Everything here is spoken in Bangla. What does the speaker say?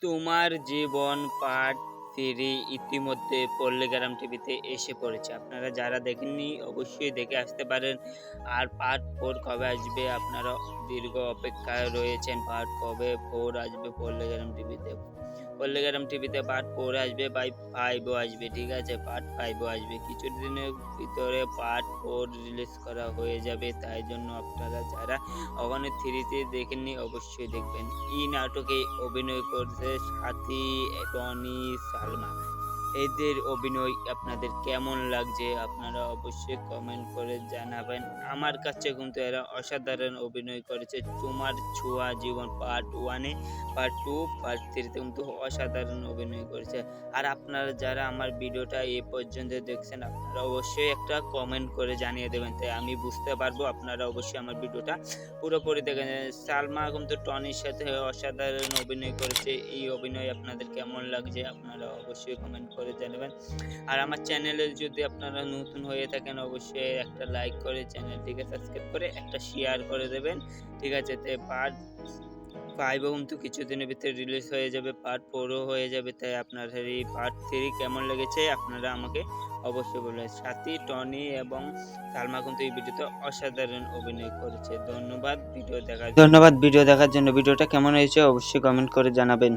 তোমার জীবন পার্ট 3 ইতিমধ্যে পল্লীগ্রাম টিভিতে এসে পড়েছে। আপনারা যারা দেখেননি অবশ্যই দেখে আসতে পারেন। আর পার্ট 4 কবে আসবে আপনারা দীর্ঘ অপেক্ষায় রয়েছেন। পার্ট কবে 4 আসবে পল্লীগ্রাম টিভিতে। পল্লীগ্রাম টিভিতে পার্ট 4 আসবে, 5 ও আসবে। ঠিক আছে? পার্ট 5 ও আসবে। কিছুদিনের ভিতরে পার্ট 4 রিলিজ করা হয়ে যাবে। তাই জন্য আপনারা যারা ওখানে 3 তে দেখেননি অবশ্যই দেখবেন। এই নাটকে অভিনয় করছে সাথী, টনি, সালমা। এদের অভিনয় আপনাদের কেমন লাগছে আপনারা অবশ্যই কমেন্ট করে জানাবেন। আমার কাছে কিন্তু এরা অসাধারণ অভিনয় করেছে। তোমার ছোঁয়া জীবন পার্ট 1 এ, পার্ট 2, পার্ট 3 তে কিন্তু অসাধারণ অভিনয় করেছে। আর আপনারা যারা আমার ভিডিওটা এ পর্যন্ত দেখছেন আপনারা অবশ্যই একটা কমেন্ট করে জানিয়ে দেবেন। তাই আমি বুঝতে পারবো আপনারা অবশ্যই আমার ভিডিওটা পুরোপুরি দেখেন। সালমা কিন্তু টনির সাথে অসাধারণ অভিনয় করেছে। এই অভিনয় আপনাদের কেমন লাগছে আপনারা অবশ্যই কমেন্ট করে জানাবেন। আর আমার চ্যানেলে যদি আপনারা নতুন হয়ে থাকেন অবশ্যই একটা লাইক করে চ্যানেলটিকে সাবস্ক্রাইব করে একটা শেয়ার করে দেবেন। ঠিক আছে? তো পার্ট 5 ও কিন্তু কিছুদিনের ভিতরে রিলিজ হয়ে যাবে, পার্ট 4 ও হয়ে যাবে। তাই আপনার এই পার্ট 3 কেমন লেগেছে আপনারা আমাকে অবশ্যই বলবেন। সাথী, টনি এবং সালমা কিন্তু এই ভিডিওতে অসাধারণ অভিনয় করেছে। ধন্যবাদ ভিডিও দেখার জন্য। ভিডিওটা কেমন হয়েছে অবশ্যই কমেন্ট করে জানাবেন।